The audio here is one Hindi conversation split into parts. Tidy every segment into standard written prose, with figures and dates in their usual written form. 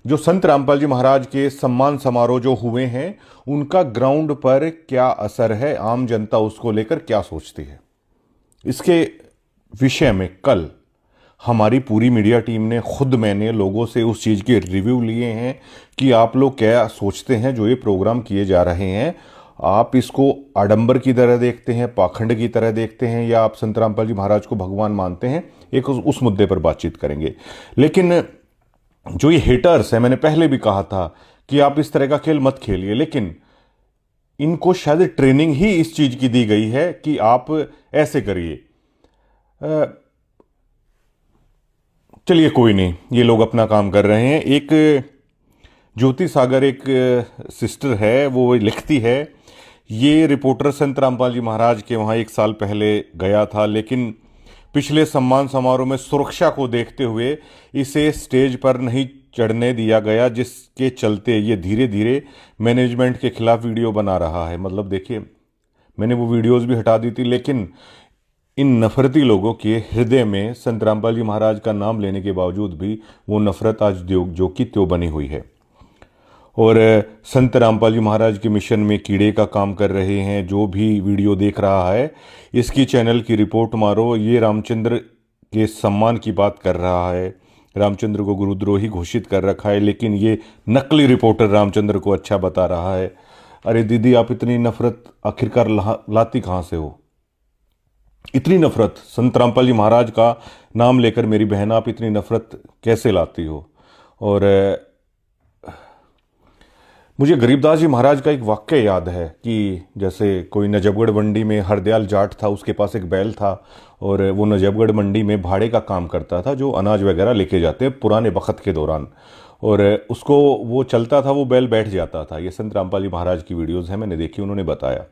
जो संत रामपाल जी महाराज के सम्मान समारोह जो हुए हैं, उनका ग्राउंड पर क्या असर है, आम जनता उसको लेकर क्या सोचती है, इसके विषय में कल हमारी पूरी मीडिया टीम ने, खुद मैंने लोगों से उस चीज़ के रिव्यू लिए हैं कि आप लोग क्या सोचते हैं जो ये प्रोग्राम किए जा रहे हैं। आप इसको आडंबर की तरह देखते हैं, पाखंड की तरह देखते हैं, या आप संत रामपाल जी महाराज को भगवान मानते हैं, एक उस मुद्दे पर बातचीत करेंगे। लेकिन जो ये हेटर्स हैं, मैंने पहले भी कहा था कि आप इस तरह का खेल मत खेलिए, लेकिन इनको शायद ट्रेनिंग ही इस चीज़ की दी गई है कि आप ऐसे करिए। चलिए कोई नहीं, ये लोग अपना काम कर रहे हैं। एक ज्योति सागर एक सिस्टर है, वो लिखती है, ये रिपोर्टर संत रामपाल जी महाराज के वहाँ 1 साल पहले गया था, लेकिन पिछले सम्मान समारोह में सुरक्षा को देखते हुए इसे स्टेज पर नहीं चढ़ने दिया गया, जिसके चलते ये धीरे धीरे मैनेजमेंट के खिलाफ वीडियो बना रहा है। मतलब देखिए, मैंने वो वीडियोस भी हटा दी थी, लेकिन इन नफरती लोगों के हृदय में संत रामपाल जी महाराज का नाम लेने के बावजूद भी वो नफरत आज जो की त्यों बनी हुई है। और संत रामपाल जी महाराज के मिशन में कीड़े का काम कर रहे हैं। जो भी वीडियो देख रहा है, इसकी चैनल की रिपोर्ट मारो। ये रामचंद्र के सम्मान की बात कर रहा है, रामचंद्र को गुरुद्रोही घोषित कर रखा है, लेकिन ये नकली रिपोर्टर रामचंद्र को अच्छा बता रहा है। अरे दीदी, आप इतनी नफरत आखिरकार लाती कहाँ से हो? इतनी नफरत संत रामपाल जी महाराज का नाम लेकर, मेरी बहन, आप इतनी नफरत कैसे लाती हो? और मुझे गरीबदास जी महाराज का एक वाक्य याद है कि जैसे कोई नजफगढ़ मंडी में हरदयाल जाट था, उसके पास एक बैल था, और वो नजफगढ़ मंडी में भाड़े का काम करता था, जो अनाज वगैरह लेके जाते हैं पुराने वक्त के दौरान, और उसको वो चलता था, वो बैल बैठ जाता था। ये संत रामपाल जी महाराज की वीडियोज़ हैं, मैंने देखी, उन्होंने बताया।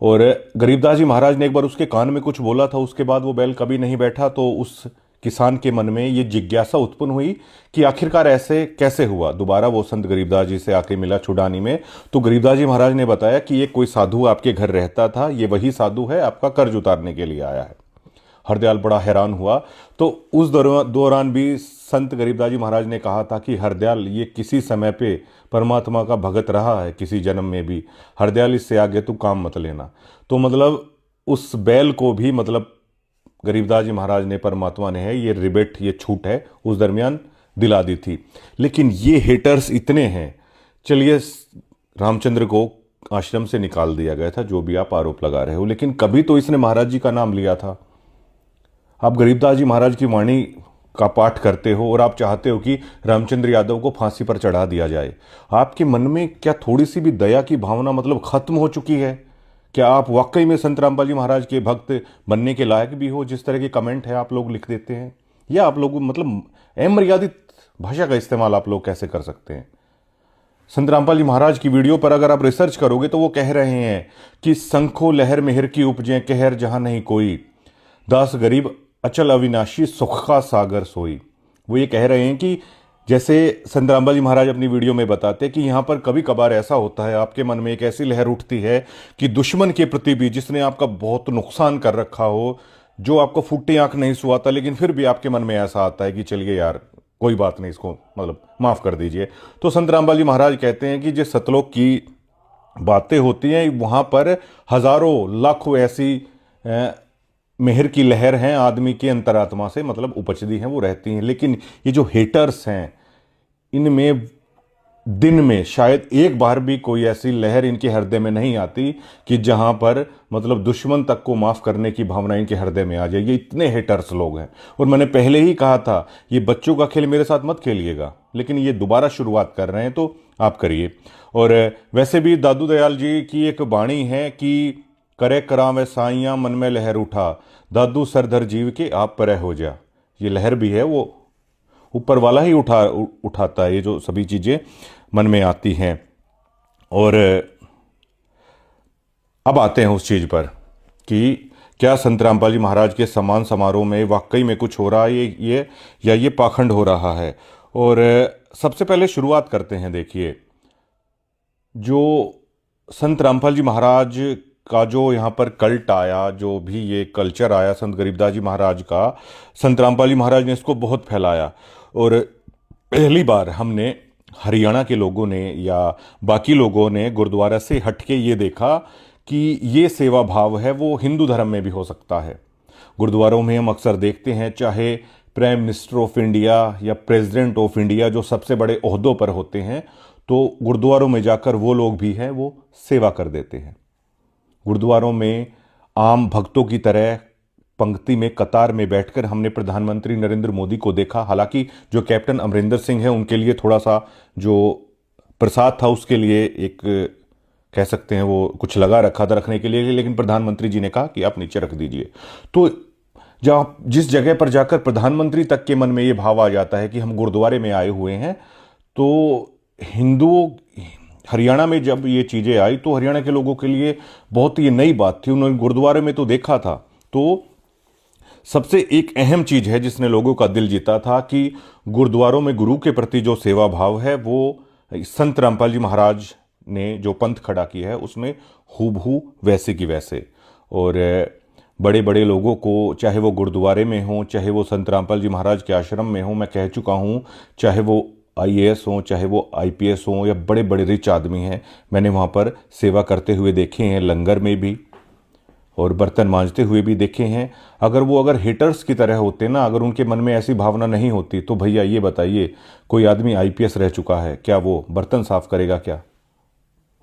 और गरीबदास जी महाराज ने एक बार उसके कान में कुछ बोला था, उसके बाद वो बैल कभी नहीं बैठा। तो उस किसान के मन में ये जिज्ञासा उत्पन्न हुई कि आखिरकार ऐसे कैसे हुआ। दोबारा वो संत गरीबदास जी से आके मिला छुड़ानी में, तो गरीबदास जी महाराज ने बताया कि ये कोई साधु आपके घर रहता था, ये वही साधु है, आपका कर्ज उतारने के लिए आया है। हरदयाल बड़ा हैरान हुआ। तो उस दौरान भी संत गरीबदास जी महाराज ने कहा था कि हरदयाल, ये किसी समय पे परमात्मा का भगत रहा है, किसी जन्म में भी। हरदयाल, इससे आगे तू काम मत लेना। तो मतलब उस बैल को भी, मतलब गरीबदास जी महाराज ने, परमात्मा ने है, ये रिबेट, ये छूट है, उस दरमियान दिला दी थी। लेकिन ये हेटर्स इतने हैं। चलिए, रामचंद्र को आश्रम से निकाल दिया गया था, जो भी आप आरोप लगा रहे हो, लेकिन कभी तो इसने महाराज जी का नाम लिया था। आप गरीबदास जी महाराज की वाणी का पाठ करते हो और आप चाहते हो कि रामचंद्र यादव को फांसी पर चढ़ा दिया जाए। आपके मन में क्या थोड़ी सी भी दया की भावना मतलब खत्म हो चुकी है? क्या आप वाकई में संत रामपाल जी महाराज के भक्त बनने के लायक भी हो? जिस तरह के कमेंट है आप लोग लिख देते हैं, या आप लोग मतलब अमर्यादित भाषा का इस्तेमाल आप लोग कैसे कर सकते हैं? संत रामपाल जी महाराज की वीडियो पर अगर आप रिसर्च करोगे तो वो कह रहे हैं कि संखो लहर मेहर की उपजे, कहर जहां नहीं कोई, दास गरीब अचल अविनाशी सुख का सागर सोई। वो ये कह रहे हैं कि जैसे संत रामपाल जी महाराज अपनी वीडियो में बताते कि यहाँ पर कभी कभार ऐसा होता है, आपके मन में एक ऐसी लहर उठती है कि दुश्मन के प्रति भी, जिसने आपका बहुत नुकसान कर रखा हो, जो आपको फूटी आंख नहीं सुहाता, लेकिन फिर भी आपके मन में ऐसा आता है कि चलिए यार कोई बात नहीं, इसको मतलब माफ़ कर दीजिए। तो संत रामपाल जी महाराज कहते हैं कि जो सतलोक की बातें होती हैं, वहाँ पर हजारों लाखों ऐसी मेहर की लहर हैं आदमी के अंतरात्मा से, मतलब उपजती हैं, वो रहती हैं। लेकिन ये जो हेटर्स हैं, इनमें दिन में शायद एक बार भी कोई ऐसी लहर इनके हृदय में नहीं आती कि जहां पर मतलब दुश्मन तक को माफ करने की भावना इनके हृदय में आ जाए। ये इतने हेटर्स लोग हैं। और मैंने पहले ही कहा था, ये बच्चों का खेल मेरे साथ मत खेलिएगा, लेकिन ये दोबारा शुरुआत कर रहे हैं तो आप करिए। और वैसे भी दादू दयाल जी की एक वाणी है कि करे करावे साइयां मन में लहर उठा, दादू सरधर जीव के आप पर हो जा। ये लहर भी है, वो ऊपर वाला ही उठाता है ये जो सभी चीज़ें मन में आती हैं। और अब आते हैं उस चीज़ पर कि क्या संत रामपाल जी महाराज के सम्मान समारोह में वाकई में कुछ हो रहा है ये या ये पाखंड हो रहा है। और सबसे पहले शुरुआत करते हैं। देखिए, जो संत रामपाल जी महाराज का जो यहाँ पर कल्ट आया, जो भी ये कल्चर आया संत गरीबदास जी महाराज का, संत रामपाल जी महाराज ने इसको बहुत फैलाया। और पहली बार हमने हरियाणा के लोगों ने या बाकी लोगों ने गुरुद्वारा से हटके ये देखा कि ये सेवा भाव है वो हिंदू धर्म में भी हो सकता है। गुरुद्वारों में हम अक्सर देखते हैं, चाहे प्राइम मिनिस्टर ऑफ इंडिया या प्रेसिडेंट ऑफ इंडिया जो सबसे बड़े ओहदों पर होते हैं, तो गुरुद्वारों में जाकर वो लोग भी हैं वो सेवा कर देते हैं। गुरुद्वारों में आम भक्तों की तरह पंक्ति में कतार में बैठकर हमने प्रधानमंत्री नरेंद्र मोदी को देखा। हालांकि जो कैप्टन अमरिंदर सिंह है उनके लिए थोड़ा सा जो प्रसाद था उसके लिए एक कह सकते हैं वो कुछ लगा रखा था रखने के लिए, लेकिन प्रधानमंत्री जी ने कहा कि आप नीचे रख दीजिए। तो जहाँ जिस जगह पर जाकर प्रधानमंत्री तक के मन में ये भाव आ जाता है कि हम गुरुद्वारे में आए हुए हैं, तो हिंदुओं हरियाणा में जब ये चीज़ें आई तो हरियाणा के लोगों के लिए बहुत ये नई बात थी। उन्होंने गुरुद्वारे में तो देखा था, तो सबसे एक अहम चीज है जिसने लोगों का दिल जीता था कि गुरुद्वारों में गुरु के प्रति जो सेवा भाव है वो संत रामपाल जी महाराज ने जो पंथ खड़ा किया है उसमें हूबहू वैसे की वैसे। और बड़े बड़े लोगों को, चाहे वो गुरुद्वारे में हों, चाहे वो संत रामपाल जी महाराज के आश्रम में हों, मैं कह चुका हूँ, चाहे वो आईएएस हों, चाहे वो आईपीएस हों या बड़े बड़े रिच आदमी हैं, मैंने वहाँ पर सेवा करते हुए देखे हैं, लंगर में भी और बर्तन मांजते हुए भी देखे हैं। अगर हेटर्स की तरह होते ना, अगर उनके मन में ऐसी भावना नहीं होती, तो भैया ये बताइए, कोई आदमी आईपीएस रह चुका है, क्या वो बर्तन साफ करेगा? क्या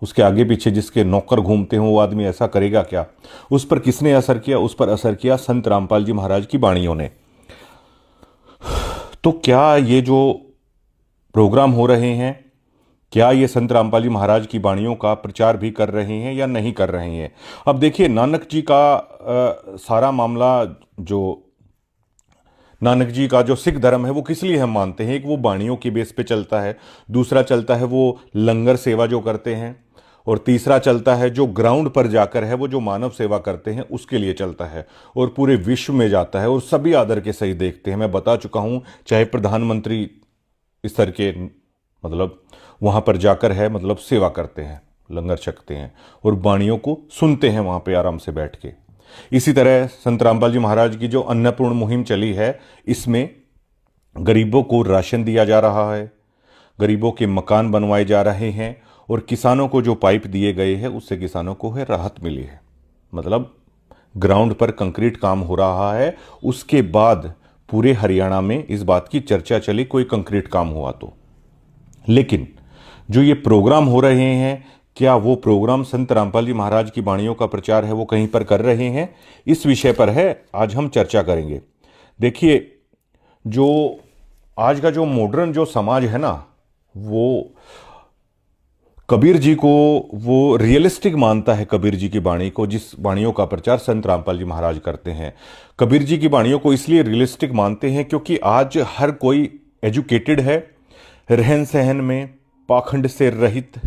उसके आगे पीछे जिसके नौकर घूमते हों वो आदमी ऐसा करेगा क्या? उस पर किसने असर किया? उस पर असर किया संत रामपाल जी महाराज की वाणियों ने। तो क्या ये जो प्रोग्राम हो रहे हैं, क्या ये संत रामपाल जी महाराज की वाणियों का प्रचार भी कर रहे हैं या नहीं कर रहे हैं? अब देखिए, नानक जी का सारा मामला, जो नानक जी का जो सिख धर्म है वो किस लिए हम मानते हैं? एक वो वाणियों की बेस पे चलता है, दूसरा चलता है वो लंगर सेवा जो करते हैं, और तीसरा चलता है जो ग्राउंड पर जाकर है वो जो मानव सेवा करते हैं उसके लिए चलता है, और पूरे विश्व में जाता है और सभी आदर के सही देखते हैं। मैं बता चुका हूं, चाहे प्रधानमंत्री इस तरह के मतलब वहां पर जाकर है मतलब सेवा करते हैं, लंगर छकते हैं और वाणियों को सुनते हैं वहां पे आराम से बैठ के। इसी तरह संत रामपाल जी महाराज की जो अन्नपूर्ण मुहिम चली है, इसमें गरीबों को राशन दिया जा रहा है, गरीबों के मकान बनवाए जा रहे हैं, और किसानों को जो पाइप दिए गए हैं उससे किसानों को है राहत मिली है। मतलब ग्राउंड पर कंक्रीट काम हो रहा है। उसके बाद पूरे हरियाणा में इस बात की चर्चा चली कोई कंक्रीट काम हुआ तो। लेकिन जो ये प्रोग्राम हो रहे हैं, क्या वो प्रोग्राम संत रामपाल जी महाराज की वाणियों का प्रचार है वो कहीं पर कर रहे हैं? इस विषय पर है आज हम चर्चा करेंगे। देखिए, जो आज का जो मॉडर्न जो समाज है ना, वो कबीर जी को वो रियलिस्टिक मानता है। कबीर जी की वाणी को, जिस वाणियों का प्रचार संत रामपाल जी महाराज करते हैं, कबीर जी की वाणियों को इसलिए रियलिस्टिक मानते हैं क्योंकि आज हर कोई एजुकेटेड है, रहन सहन में पाखंड से रहित,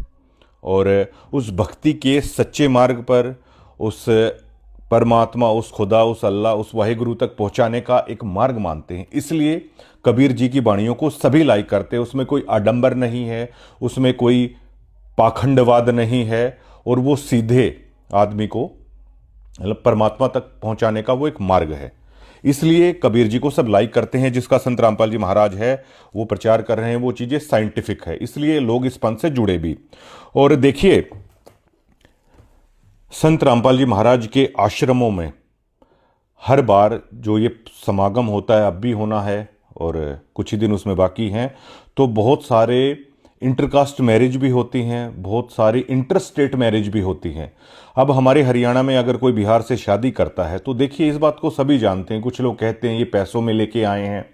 और उस भक्ति के सच्चे मार्ग पर उस परमात्मा, उस खुदा, उस अल्लाह, उस वाहिगुरु तक पहुंचाने का एक मार्ग मानते हैं। इसलिए कबीर जी की वाणियों को सभी लाइक करते हैं। उसमें कोई आडंबर नहीं है, उसमें कोई पाखंडवाद नहीं है, और वो सीधे आदमी को मतलब परमात्मा तक पहुंचाने का वो एक मार्ग है। इसलिए कबीर जी को सब लाइक करते हैं। जिसका संत रामपाल जी महाराज है वो प्रचार कर रहे हैं, वो चीजें साइंटिफिक है, इसलिए लोग इस पंथ से जुड़े भी। और देखिए, संत रामपाल जी महाराज के आश्रमों में हर बार जो ये समागम होता है, अब भी होना है और कुछ ही दिन उसमें बाकी हैं, तो बहुत सारे इंटरकास्ट मैरिज भी होती हैं, बहुत सारी इंटर स्टेट मैरिज भी होती हैं। अब हमारे हरियाणा में अगर कोई बिहार से शादी करता है तो देखिए, इस बात को सभी जानते हैं। कुछ लोग कहते हैं ये पैसों में लेके आए हैं,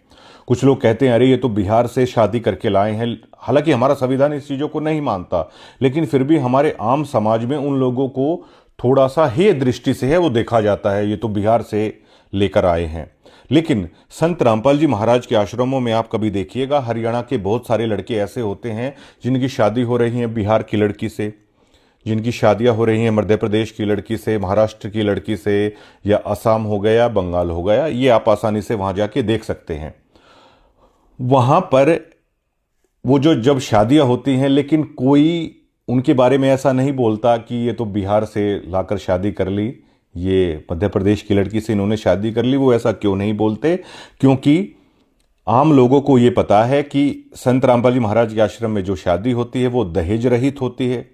कुछ लोग कहते हैं अरे ये तो बिहार से शादी करके लाए हैं। हालांकि हमारा संविधान इस चीज़ों को नहीं मानता, लेकिन फिर भी हमारे आम समाज में उन लोगों को थोड़ा सा हेय दृष्टि से है वो देखा जाता है, ये तो बिहार से लेकर आए हैं। लेकिन संत रामपाल जी महाराज के आश्रमों में आप कभी देखिएगा, हरियाणा के बहुत सारे लड़के ऐसे होते हैं जिनकी शादी हो रही है बिहार की लड़की से, जिनकी शादियां हो रही हैं मध्य प्रदेश की लड़की से, महाराष्ट्र की लड़की से, या असम हो गया, बंगाल हो गया। ये आप आसानी से वहां जाके देख सकते हैं। वहां पर वो जो जब शादियां होती हैं, लेकिन कोई उनके बारे में ऐसा नहीं बोलता कि ये तो बिहार से लाकर शादी कर ली, ये मध्य प्रदेश की लड़की से इन्होंने शादी कर ली। वो ऐसा क्यों नहीं बोलते? क्योंकि आम लोगों को ये पता है कि संत रामपाल जी महाराज के आश्रम में जो शादी होती है वो दहेज रहित होती है।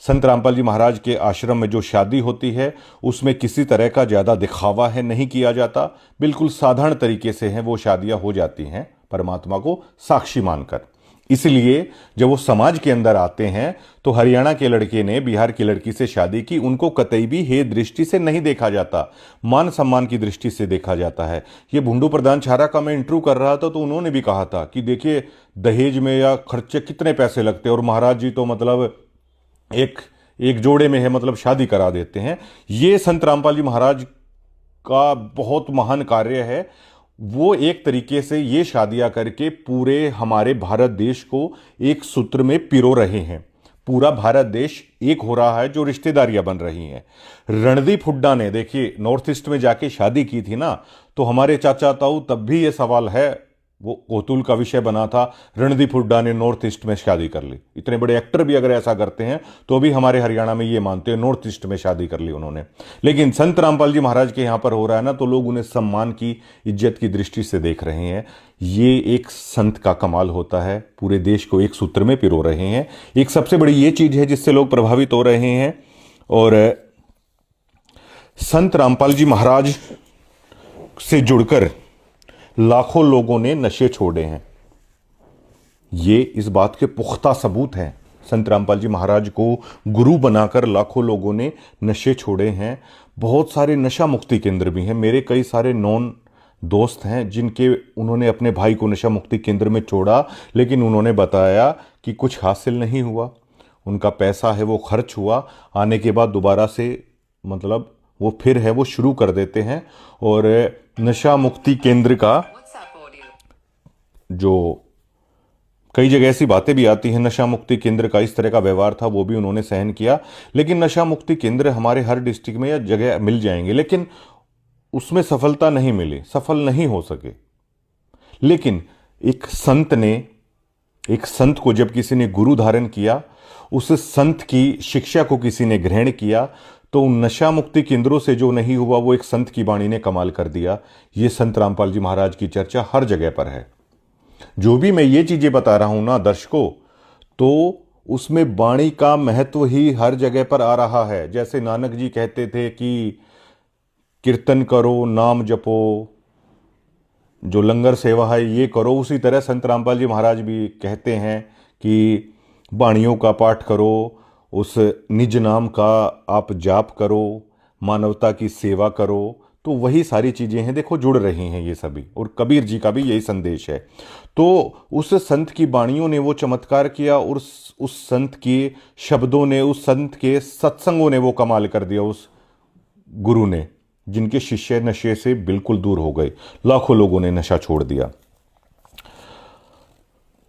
संत रामपाल जी महाराज के आश्रम में जो शादी होती है उसमें किसी तरह का ज़्यादा दिखावा है नहीं किया जाता, बिल्कुल साधारण तरीके से हैं वो शादियां हो जाती हैं परमात्मा को साक्षी मानकर। इसलिए जब वो समाज के अंदर आते हैं तो हरियाणा के लड़के ने बिहार की लड़की से शादी की, उनको कतई भी हे दृष्टि से नहीं देखा जाता, मान सम्मान की दृष्टि से देखा जाता है। ये भुंडू प्रधान छारा का मैं इंटरव्यू कर रहा था तो उन्होंने भी कहा था कि देखिए दहेज में या खर्चे कितने पैसे लगते हैं और महाराज जी तो मतलब एक एक जोड़े में है, मतलब शादी करा देते हैं। ये संत रामपाल जी महाराज का बहुत महान कार्य है। वो एक तरीके से ये शादियां करके पूरे हमारे भारत देश को एक सूत्र में पिरो रहे हैं। पूरा भारत देश एक हो रहा है, जो रिश्तेदारियां बन रही हैं। रणदीप हुड्डा ने देखिए नॉर्थ ईस्ट में जाके शादी की थी ना, तो हमारे चाचा ताऊ तब भी ये सवाल है, वो कौतूहल का विषय बना था, रणदीप हुड्डा ने नॉर्थ ईस्ट में शादी कर ली। इतने बड़े एक्टर भी अगर ऐसा करते हैं तो भी हमारे हरियाणा में ये मानते हैं नॉर्थ ईस्ट में शादी कर ली उन्होंने। लेकिन संत रामपाल जी महाराज के यहां पर हो रहा है ना, तो लोग उन्हें सम्मान की, इज्जत की दृष्टि से देख रहे हैं। ये एक संत का कमाल होता है, पूरे देश को एक सूत्र में पिरो रहे हैं। एक सबसे बड़ी ये चीज है जिससे लोग प्रभावित हो रहे हैं। और संत रामपाल जी महाराज से जुड़कर लाखों लोगों ने नशे छोड़े हैं। ये इस बात के पुख्ता सबूत हैं। संत रामपाल जी महाराज को गुरु बनाकर लाखों लोगों ने नशे छोड़े हैं। बहुत सारे नशा मुक्ति केंद्र भी हैं। मेरे कई सारे नॉन दोस्त हैं जिनके उन्होंने अपने भाई को नशा मुक्ति केंद्र में छोड़ा, लेकिन उन्होंने बताया कि कुछ हासिल नहीं हुआ। उनका पैसा है वो खर्च हुआ, आने के बाद दोबारा से मतलब वो फिर है वो शुरू कर देते हैं। और नशा मुक्ति केंद्र का जो कई जगह ऐसी बातें भी आती हैं, नशा मुक्ति केंद्र का इस तरह का व्यवहार था वो भी उन्होंने सहन किया। लेकिन नशा मुक्ति केंद्र हमारे हर डिस्ट्रिक्ट में या जगह मिल जाएंगे, लेकिन उसमें सफलता नहीं मिली, सफल नहीं हो सके। लेकिन एक संत को जब किसी ने गुरु धारण किया, उस संत की शिक्षा को किसी ने ग्रहण किया, तो नशा मुक्ति केंद्रों से जो नहीं हुआ वो एक संत की वाणी ने कमाल कर दिया। ये संत रामपाल जी महाराज की चर्चा हर जगह पर है। जो भी मैं ये चीजें बता रहा हूं ना दर्शकों, तो उसमें वाणी का महत्व ही हर जगह पर आ रहा है। जैसे नानक जी कहते थे कि कीर्तन करो, नाम जपो, जो लंगर सेवा है ये करो, उसी तरह संत रामपाल जी महाराज भी कहते हैं कि वाणियों का पाठ करो, उस निज नाम का आप जाप करो, मानवता की सेवा करो। तो वही सारी चीजें हैं, देखो जुड़ रही हैं ये सभी। और कबीर जी का भी यही संदेश है। तो उस संत की वाणियों ने वो चमत्कार किया, और उस संत के शब्दों ने, उस संत के सत्संगों ने वो कमाल कर दिया उस गुरु ने, जिनके शिष्य नशे से बिल्कुल दूर हो गए। लाखों लोगों ने नशा छोड़ दिया।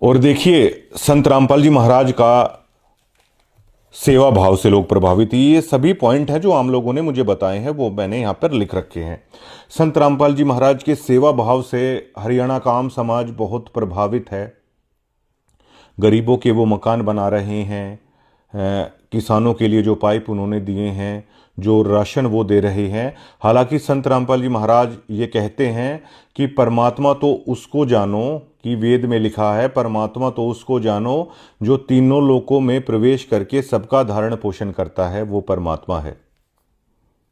और देखिए संत रामपाल जी महाराज का सेवा भाव से लोग प्रभावित। ये सभी पॉइंट हैं जो आम लोगों ने मुझे बताए हैं, वो मैंने यहां पर लिख रखे हैं। संत रामपाल जी महाराज के सेवा भाव से हरियाणा का आम समाज बहुत प्रभावित है। गरीबों के वो मकान बना रहे हैं, किसानों के लिए जो पाइप उन्होंने दिए हैं, जो राशन वो दे रहे हैं। हालांकि संत रामपाल जी महाराज ये कहते हैं कि परमात्मा तो उसको जानो, कि वेद में लिखा है परमात्मा तो उसको जानो जो तीनों लोकों में प्रवेश करके सबका धारण पोषण करता है, वो परमात्मा है।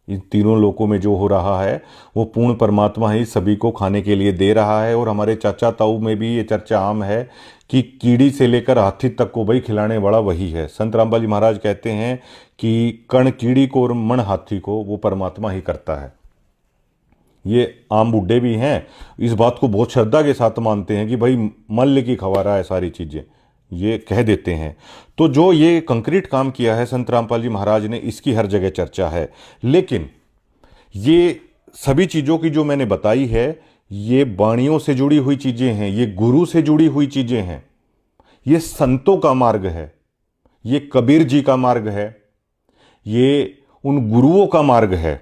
इन तीनों लोकों में जो हो रहा है वो पूर्ण परमात्मा ही सभी को खाने के लिए दे रहा है। और हमारे चाचा ताऊ में भी ये चर्चा आम है कि कीड़ी से लेकर हाथी तक को भाई खिलाने वाला वही है। संत रामपाल जी महाराज कहते हैं कि कण कीड़ी को और मन हाथी को वो परमात्मा ही करता है। ये आम बुड्ढे भी हैं, इस बात को बहुत श्रद्धा के साथ मानते हैं कि भाई मल्ल की खवारा है सारी चीजें, ये कह देते हैं। तो जो ये कंक्रीट काम किया है संत रामपाल जी महाराज ने, इसकी हर जगह चर्चा है। लेकिन ये सभी चीजों की जो मैंने बताई है, ये वाणियों से जुड़ी हुई चीजें हैं, ये गुरु से जुड़ी हुई चीजें हैं, ये संतों का मार्ग है, ये कबीर जी का मार्ग है, ये उन गुरुओं का मार्ग है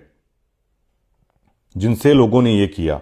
जिनसे लोगों ने ये किया।